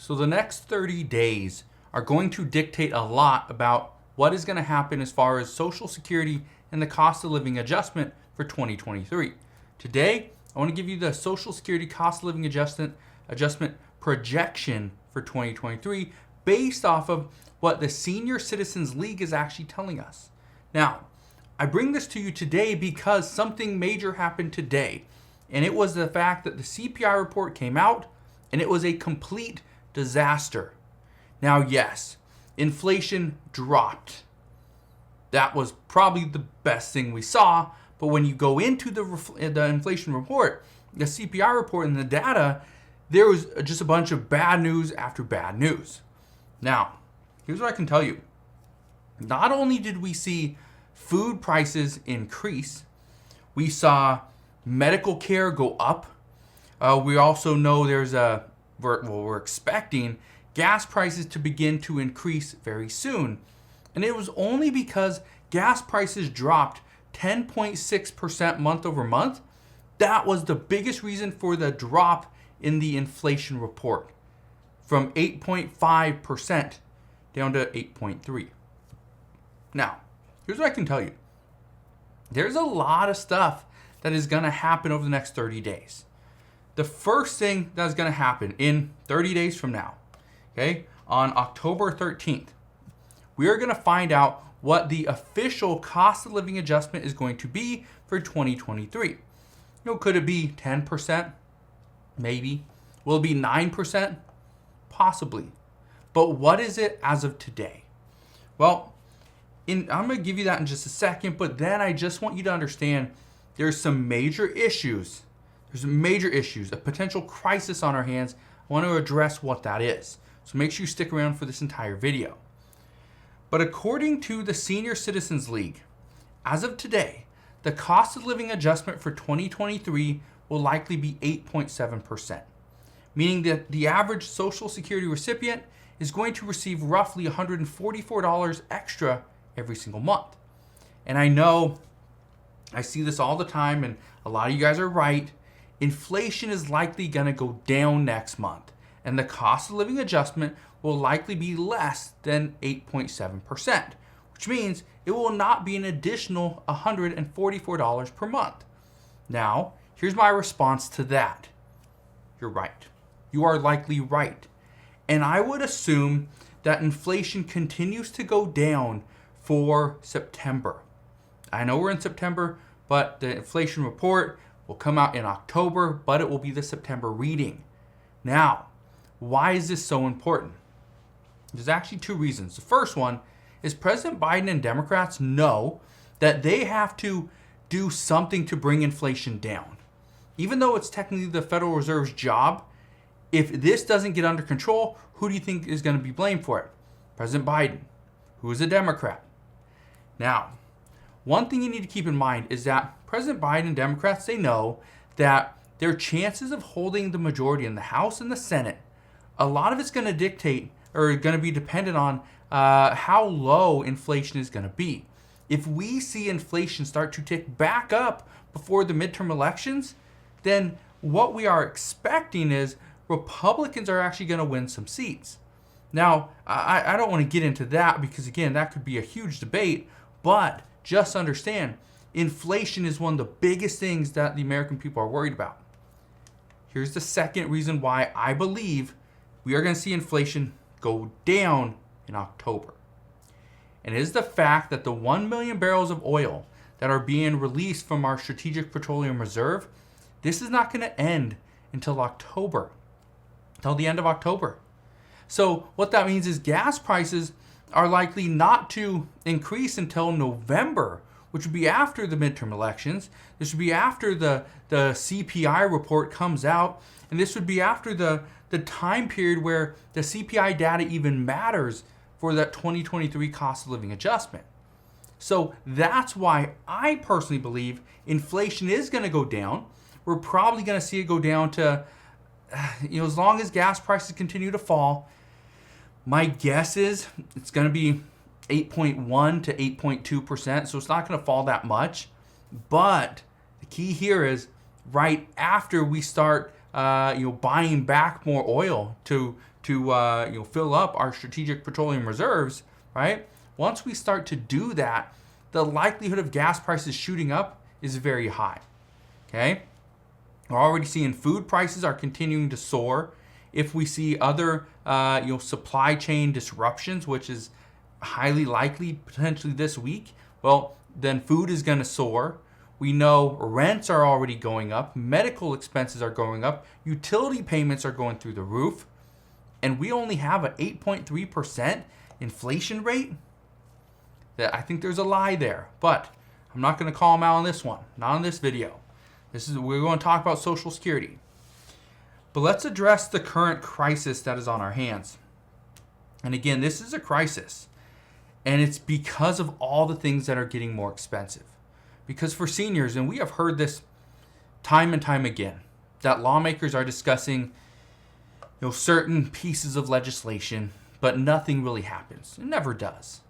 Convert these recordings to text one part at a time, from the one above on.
So the next 30 days are going to dictate a lot about what is going to happen as far as Social Security and the cost of living adjustment for 2023. Today, I want to give you the Social Security cost of living adjustment projection for 2023 based off of what the Senior Citizens League is actually telling us. Now, I bring this to you today because something major happened today, and it was the fact that the CPI report came out and it was a complete disaster. Now, yes, inflation dropped. That was probably the best thing we saw, but when you go into the inflation report, the CPI report and the data, there was just a bunch of bad news after bad news. Now, here's what I can tell you. Not only did we see food prices increase, we saw medical care go up. We also know we're expecting gas prices to begin to increase very soon. And it was only because gas prices dropped 10.6% month over month. That was the biggest reason for the drop in the inflation report from 8.5% down to 8.3%. Now, here's what I can tell you. There's a lot of stuff that is going to happen over the next 30 days. The first thing that is going to happen in 30 days from now, okay, on October 13th, we are going to find out what the official cost of living adjustment is going to be for 2023. Could it be 10%? Maybe. Will it be 9%? Possibly. But what is it as of today? Well, I'm going to give you that in just a second, but then I just want you to understand there's some major issues. There's major issues, a potential crisis on our hands. I want to address what that is. So make sure you stick around for this entire video. But according to the Senior Citizens League, as of today, the cost of living adjustment for 2023 will likely be 8.7%, meaning that the average Social Security recipient is going to receive roughly $144 extra every single month. And I know I see this all the time, and a lot of you guys are right. Inflation is likely going to go down next month, and the cost of living adjustment will likely be less than 8.7%, which means it will not be an additional $144 per month. Now, here's my response to that. You're right. You are likely right. And I would assume that inflation continues to go down for September. I know we're in September, but the inflation report will come out in October, but it will be the September reading. Now, why is this so important? There's actually two reasons. The first one is President Biden and Democrats know that they have to do something to bring inflation down. Even though it's technically the Federal Reserve's job, if this doesn't get under control, who do you think is going to be blamed for it? President Biden, who is a Democrat. Now, one thing you need to keep in mind is that President Biden and Democrats, they know that their chances of holding the majority in the House and the Senate, a lot of it's going to dictate or going to be dependent on how low inflation is going to be. If we see inflation start to tick back up before the midterm elections, then what we are expecting is Republicans are actually going to win some seats. Now, I don't want to get into that because, again, that could be a huge debate, but just understand, inflation is one of the biggest things that the American people are worried about. Here's the second reason why I believe we are going to see inflation go down in October. And it is the fact that the 1 million barrels of oil that are being released from our Strategic Petroleum Reserve, this is not going to end until October, until the end of October. So what that means is gas prices are likely not to increase until November, which would be after the midterm elections. This would be after the CPI report comes out, and this would be after the time period where the CPI data even matters for that 2023 cost of living adjustment. So that's why I personally believe inflation is going to go down. We're probably going to see it go down to, as long as gas prices continue to fall, my guess is it's going to be 8.1 to 8.2%. So it's not going to fall that much. But the key here is right after we start buying back more oil to fill up our strategic petroleum reserves, right? Once we start to do that, the likelihood of gas prices shooting up is very high. Okay, we're already seeing food prices are continuing to soar. If we see other supply chain disruptions, which is highly likely potentially this week, well, then food is going to soar. We know rents are already going up, medical expenses are going up, utility payments are going through the roof, and we only have an 8.3% inflation rate. That I think there's a lie there, but I'm not going to call them out on this one, not on this video. We're going to talk about Social Security. But let's address the current crisis that is on our hands. And again, this is a crisis. And it's because of all the things that are getting more expensive. Because for seniors, and we have heard this time and time again, that lawmakers are discussing certain pieces of legislation, but nothing really happens. It never does.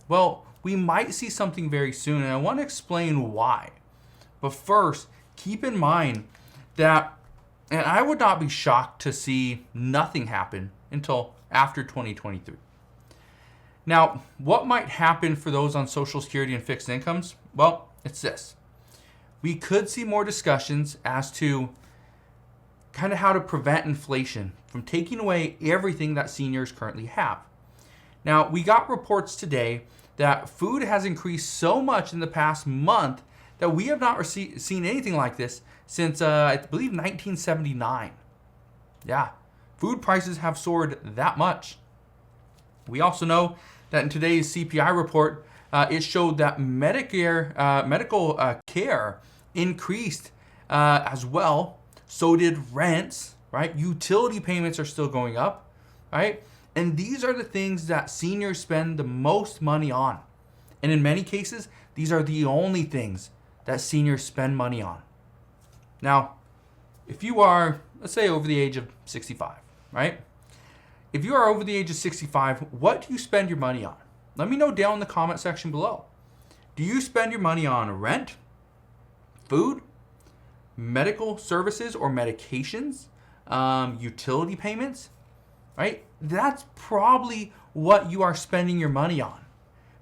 Well, we might see something very soon, and I want to explain why. But first, keep in mind that, and I would not be shocked to see nothing happen until after 2023. Now, what might happen for those on Social Security and fixed incomes? Well, it's this. We could see more discussions as to kind of how to prevent inflation from taking away everything that seniors currently have. Now, we got reports today that food has increased so much in the past month that we have not seen anything like this since, I believe, 1979. Yeah, food prices have soared that much. We also know that in today's CPI report, it showed that medical care increased as well. So did rents, right? Utility payments are still going up, right? And these are the things that seniors spend the most money on. And in many cases, these are the only things that seniors spend money on. Now, if you are, let's say, over the age of 65, right? If you are over the age of 65, what do you spend your money on? Let me know down in the comment section below. Do you spend your money on rent, food, medical services or medications, utility payments, right? That's probably what you are spending your money on.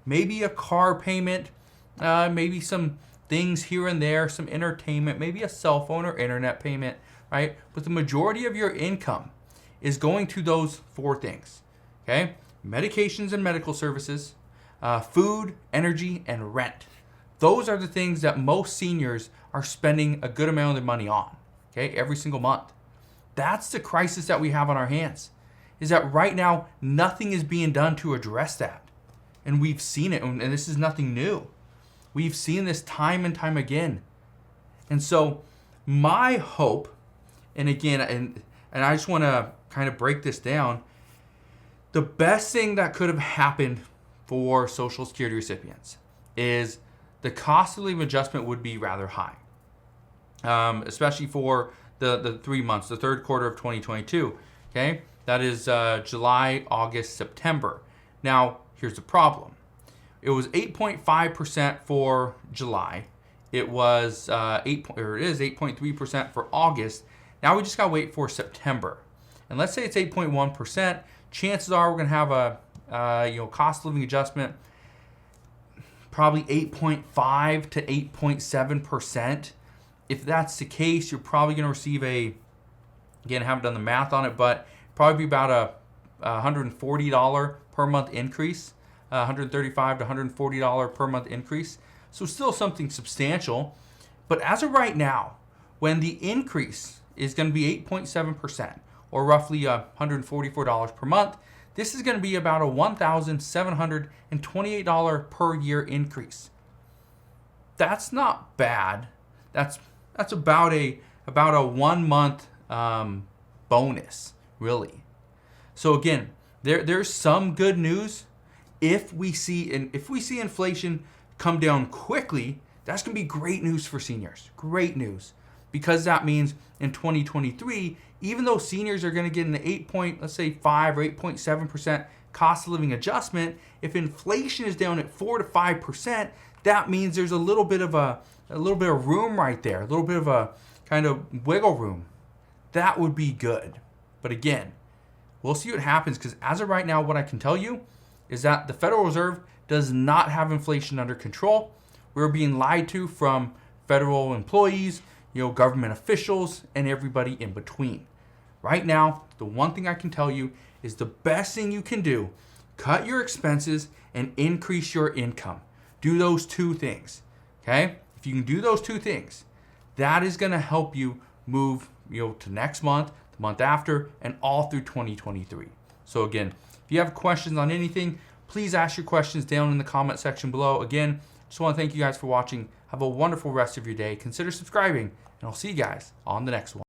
Maybe a car payment, maybe some things here and there, some entertainment, maybe a cell phone or internet payment, right? But the majority of your income is going to those four things, okay? Medications and medical services, food, energy, and rent. Those are the things that most seniors are spending a good amount of their money on, okay, every single month. That's the crisis that we have on our hands, is that right now, nothing is being done to address that. And we've seen it, and this is nothing new. We've seen this time and time again. And so my hope, and again, and I just want to kind of break this down, the best thing that could have happened for Social Security recipients is the cost of living adjustment would be rather high, especially for the 3 months, the third quarter of 2022. Okay, that is July, August, September. Now, here's the problem. It was 8.5% for July. It was it is 8.3% for August. Now we just gotta wait for September. And let's say it's 8.1%. Chances are we're gonna have a cost of living adjustment probably 8.5 to 8.7%. If that's the case, you're probably gonna receive again, I haven't done the math on it, but probably be about a $140 per month increase, $135 to $140 per month increase. So still something substantial. But as of right now, when the increase is going to be 8.7%, or roughly $144 per month, this is going to be about a $1,728 per year increase. That's not bad. That's about a 1 month bonus, really. So again, there's some good news. If we see inflation come down quickly, that's going to be great news for seniors. Great news. Because that means in 2023, even though seniors are going to get an 5 or 8.7% cost of living adjustment, if inflation is down at 4 to 5%, that means there's a little bit of room right there, a little bit of a kind of wiggle room. that would be good. But again, we'll see what happens, because as of right now, what I can tell you is that the Federal Reserve does not have inflation under control. We're being lied to from federal employees, government officials, and everybody in between. Right now, the one thing I can tell you is the best thing you can do: cut your expenses and increase your income. Do those two things, okay? If you can do those two things, that is going to help you move, to next month, the month after, and all through 2023. So again, if you have questions on anything, please ask your questions down in the comment section below. Again, just want to thank you guys for watching. Have a wonderful rest of your day. Consider subscribing, and I'll see you guys on the next one.